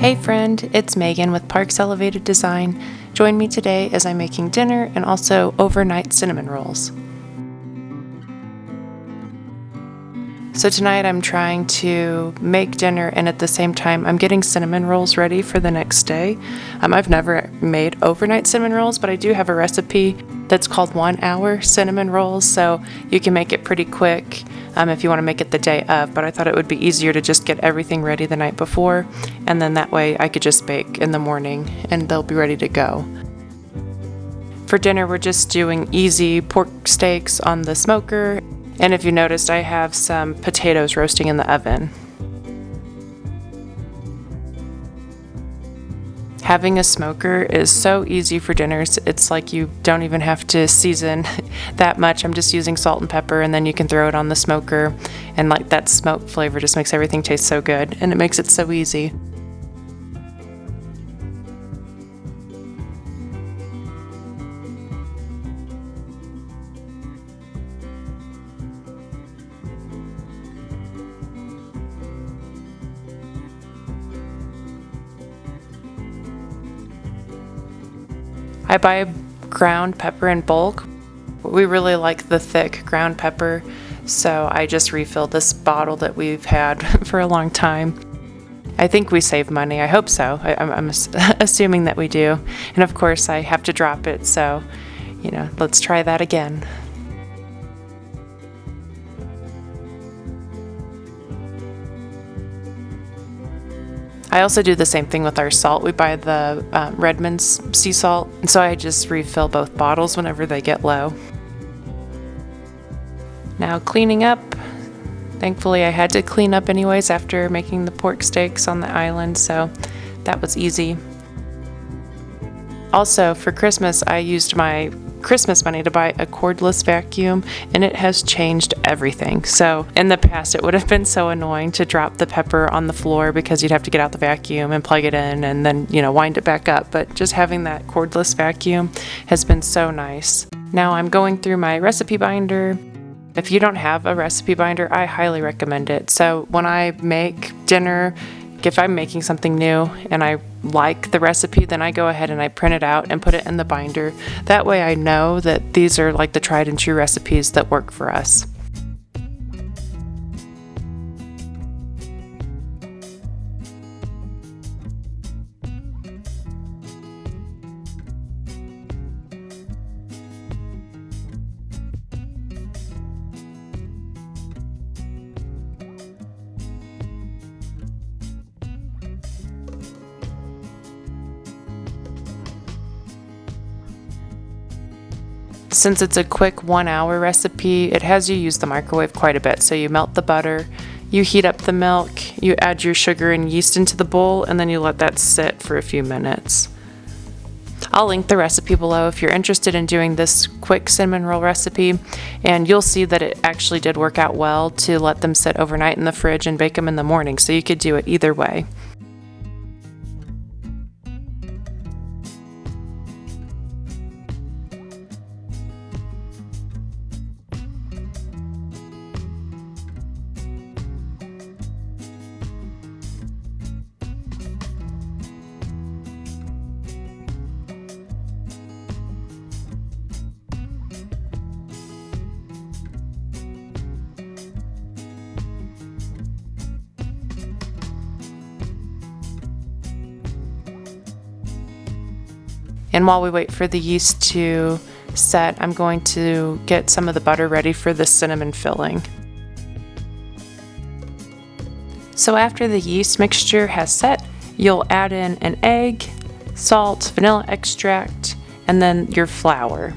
Hey friend, it's Megan with Parks Elevated Design. Join me today as I'm making dinner and also overnight cinnamon rolls. So tonight I'm trying to make dinner and at the same time I'm getting cinnamon rolls ready for the next day. I've never made overnight cinnamon rolls, but I do have a recipe that's called 1 hour cinnamon rolls, so you can make it pretty quick if you want to make it the day of, but I thought it would be easier to just get everything ready the night before, and then that way I could just bake in the morning and they'll be ready to go. For dinner we're just doing easy pork steaks on the smoker, and if you noticed I have some potatoes roasting in the oven. Having a smoker is so easy for dinners. It's like you don't even have to season that much. I'm just using salt and pepper, and then you can throw it on the smoker, and like that smoke flavor just makes everything taste so good, and it makes it so easy. I buy ground pepper in bulk. We really like the thick ground pepper, so I just refilled this bottle that we've had for a long time. I think we save money. I hope so. I'm assuming that we do. And of course, I have to drop it, so, let's try that again. I also do the same thing with our salt. We buy the Redmond's sea salt, and so I just refill both bottles whenever they get low. Now cleaning up. Thankfully I had to clean up anyways after making the pork steaks on the island, so that was easy. Also, for Christmas I used my Christmas money to buy a cordless vacuum, and it has changed everything. So in the past it would have been so annoying to drop the pepper on the floor because you'd have to get out the vacuum and plug it in and then wind it back up, but just having that cordless vacuum has been so nice. Now I'm going through my recipe binder. If you don't have a recipe binder, I highly recommend it. So when I make dinner, if I'm making something new and I like the recipe, then I go ahead and I print it out and put it in the binder. That way I know that these are like the tried and true recipes that work for us. Since it's a quick 1 hour recipe, it has you use the microwave quite a bit. So you melt the butter, you heat up the milk, you add your sugar and yeast into the bowl, and then you let that sit for a few minutes. I'll link the recipe below if you're interested in doing this quick cinnamon roll recipe, and you'll see that it actually did work out well to let them sit overnight in the fridge and bake them in the morning, so you could do it either way. And while we wait for the yeast to set, I'm going to get some of the butter ready for the cinnamon filling. So after the yeast mixture has set, you'll add in an egg, salt, vanilla extract, and then your flour.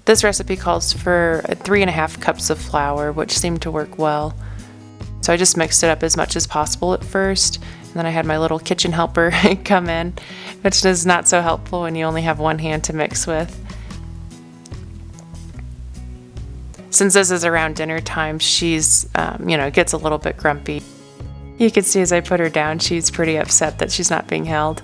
This recipe calls for 3.5 cups of flour, which seemed to work well. So I just mixed it up as much as possible at first, and then I had my little kitchen helper come in which is not so helpful when you only have one hand to mix with. Since this is around dinner time, she's, gets a little bit grumpy. You can see as I put her down, she's pretty upset that she's not being held.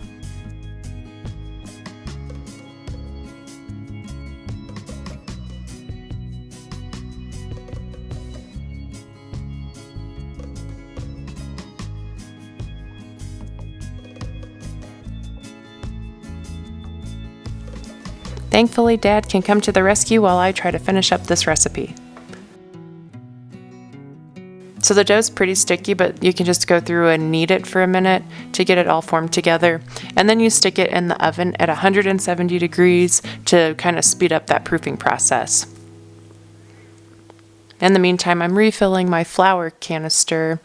Thankfully, Dad can come to the rescue while I try to finish up this recipe. So the dough's pretty sticky, but you can just go through and knead it for a minute to get it all formed together. And then you stick it in the oven at 170 degrees to kind of speed up that proofing process. In the meantime, I'm refilling my flour canister.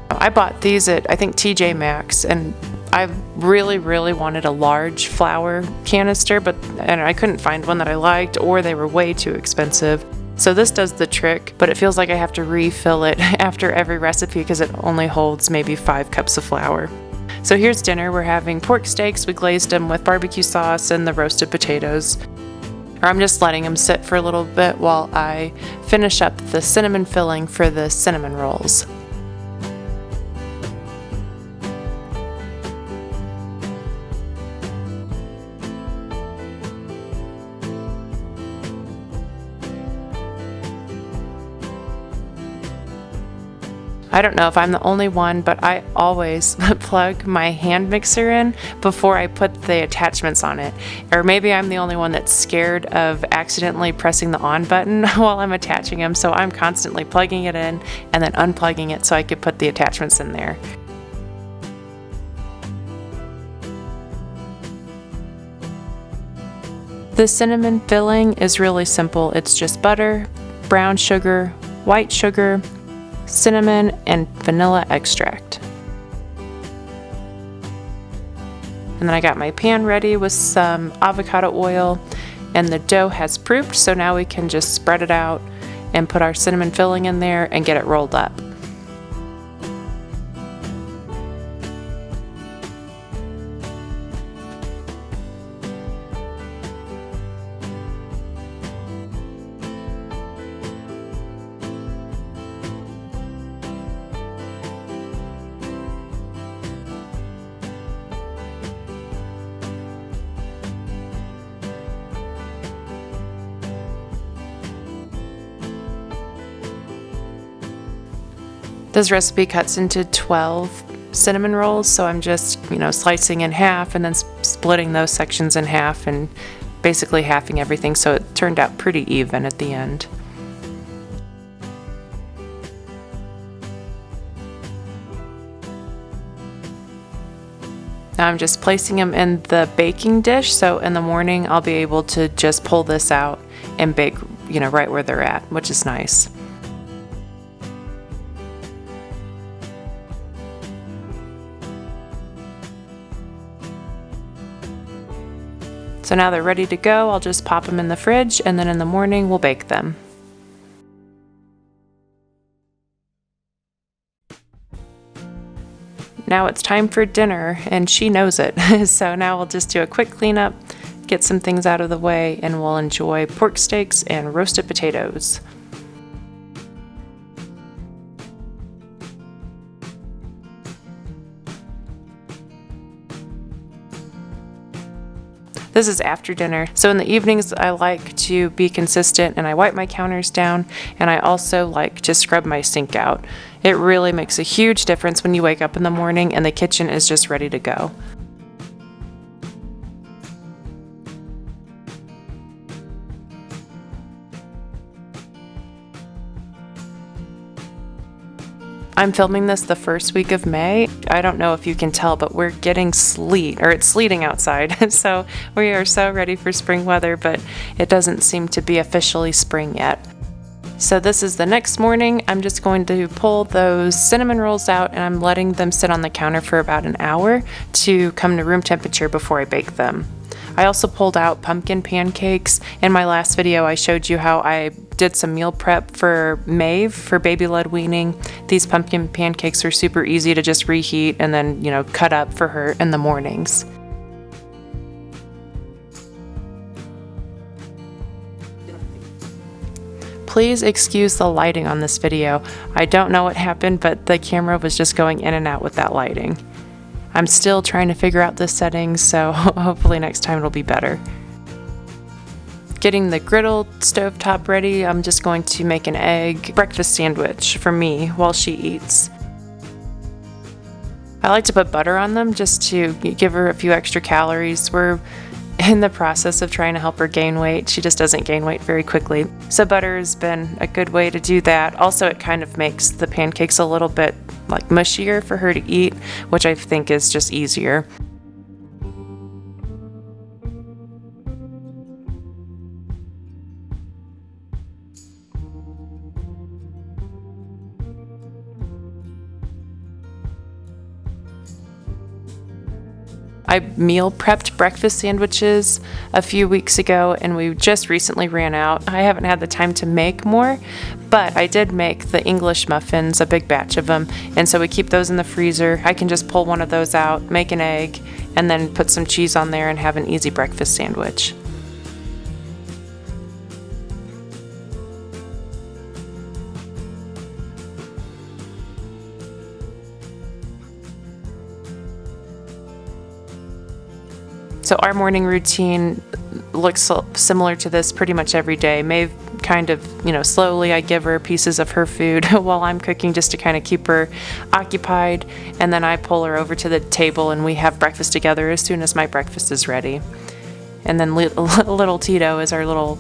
I bought these at, I think, TJ Maxx, and I really wanted a large flour canister, but I couldn't find one that I liked, or they were way too expensive. So this does the trick, but it feels like I have to refill it after every recipe because it only holds maybe 5 cups of flour. So here's dinner. We're having pork steaks. We glazed them with barbecue sauce and the roasted potatoes. Or I'm just letting them sit for a little bit while I finish up the cinnamon filling for the cinnamon rolls. I don't know if I'm the only one, but I always plug my hand mixer in before I put the attachments on it. Or maybe I'm the only one that's scared of accidentally pressing the on button while I'm attaching them, so I'm constantly plugging it in and then unplugging it so I could put the attachments in there. The cinnamon filling is really simple. It's just butter, brown sugar, white sugar, cinnamon, and vanilla extract. And then I got my pan ready with some avocado oil, and the dough has proofed, so now we can just spread it out and put our cinnamon filling in there and get it rolled up. This recipe cuts into 12 cinnamon rolls, so I'm just, slicing in half and then splitting those sections in half and basically halving everything, so it turned out pretty even at the end. Now I'm just placing them in the baking dish, so in the morning I'll be able to just pull this out and bake, right where they're at, which is nice. So now they're ready to go. I'll just pop them in the fridge, and then in the morning we'll bake them. Now it's time for dinner, and she knows it. So now we'll just do a quick cleanup, get some things out of the way, and we'll enjoy pork steaks and roasted potatoes. This is after dinner, so in the evenings I like to be consistent and I wipe my counters down, and I also like to scrub my sink out. It really makes a huge difference when you wake up in the morning and the kitchen is just ready to go. I'm filming this the first week of May. I don't know if you can tell, but we're getting sleet, or it's sleeting outside. So we are so ready for spring weather, but it doesn't seem to be officially spring yet. So this is the next morning. I'm just going to pull those cinnamon rolls out, and I'm letting them sit on the counter for about an hour to come to room temperature before I bake them. I also pulled out pumpkin pancakes. In my last video, I showed you how I did some meal prep for Maeve for baby-led weaning. These pumpkin pancakes are super easy to just reheat and then, cut up for her in the mornings. Please excuse the lighting on this video. I don't know what happened, but the camera was just going in and out with that lighting. I'm still trying to figure out the settings, so hopefully next time it'll be better. Getting the griddle stovetop ready, I'm just going to make an egg breakfast sandwich for me while she eats. I like to put butter on them just to give her a few extra calories. We're in the process of trying to help her gain weight. She just doesn't gain weight very quickly. So butter has been a good way to do that. Also, it kind of makes the pancakes a little bit like mushier for her to eat, which I think is just easier. I meal prepped breakfast sandwiches a few weeks ago and we just recently ran out. I haven't had the time to make more, but I did make the English muffins, a big batch of them, and so we keep those in the freezer. I can just pull one of those out, make an egg, and then put some cheese on there and have an easy breakfast sandwich. So our morning routine looks similar to this pretty much every day. Maeve kind of, slowly I give her pieces of her food while I'm cooking just to kind of keep her occupied. And then I pull her over to the table and we have breakfast together as soon as my breakfast is ready. And then little Tito is our little,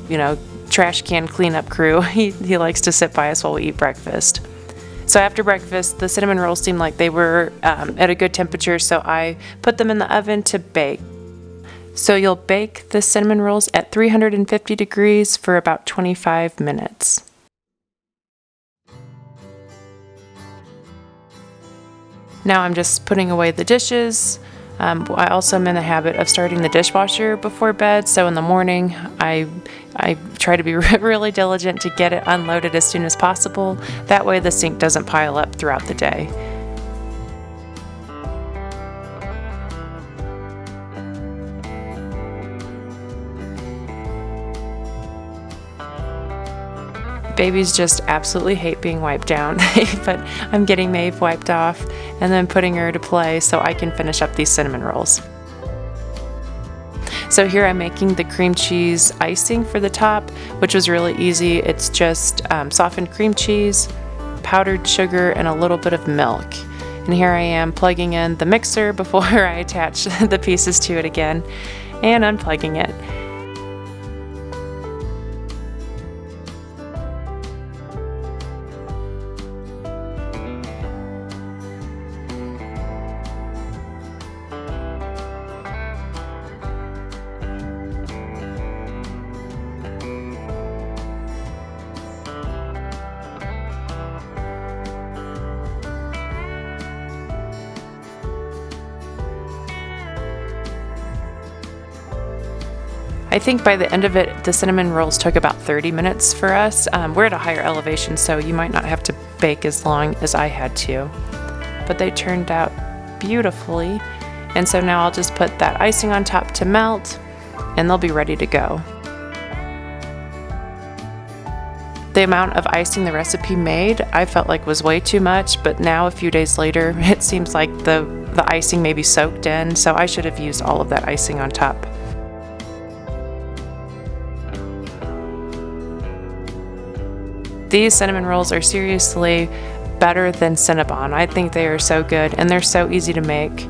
trash can cleanup crew. He likes to sit by us while we eat breakfast. So after breakfast, the cinnamon rolls seemed like they were at a good temperature, so I put them in the oven to bake. So you'll bake the cinnamon rolls at 350 degrees for about 25 minutes. Now I'm just putting away the dishes. I also am in the habit of starting the dishwasher before bed, so in the morning I try to be really diligent to get it unloaded as soon as possible. That way the sink doesn't pile up throughout the day. Babies just absolutely hate being wiped down, but I'm getting Maeve wiped off and then putting her to play so I can finish up these cinnamon rolls. So here I'm making the cream cheese icing for the top, which was really easy. It's just softened cream cheese, powdered sugar, and a little bit of milk. And here I am plugging in the mixer before I attach the pieces to it again and unplugging it. I think by the end of it, the cinnamon rolls took about 30 minutes for us. We're at a higher elevation, so you might not have to bake as long as I had to. But they turned out beautifully. And so now I'll just put that icing on top to melt, and they'll be ready to go. The amount of icing the recipe made, I felt like was way too much, but now a few days later, it seems like the icing may be soaked in, so I should have used all of that icing on top. These cinnamon rolls are seriously better than Cinnabon. I think they are so good and they're so easy to make.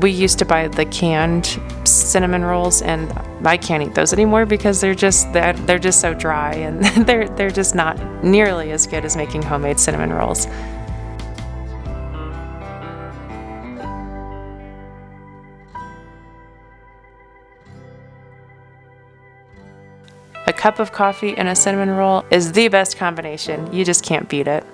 We used to buy the canned cinnamon rolls and I can't eat those anymore because they're just so dry and they're just not nearly as good as making homemade cinnamon rolls. A cup of coffee and a cinnamon roll is the best combination. You just can't beat it.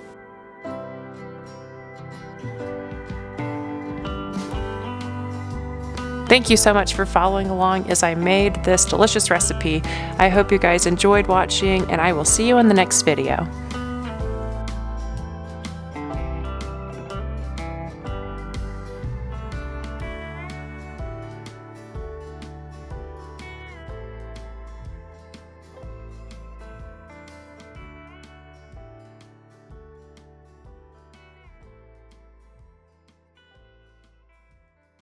Thank you so much for following along as I made this delicious recipe. I hope you guys enjoyed watching, and I will see you in the next video.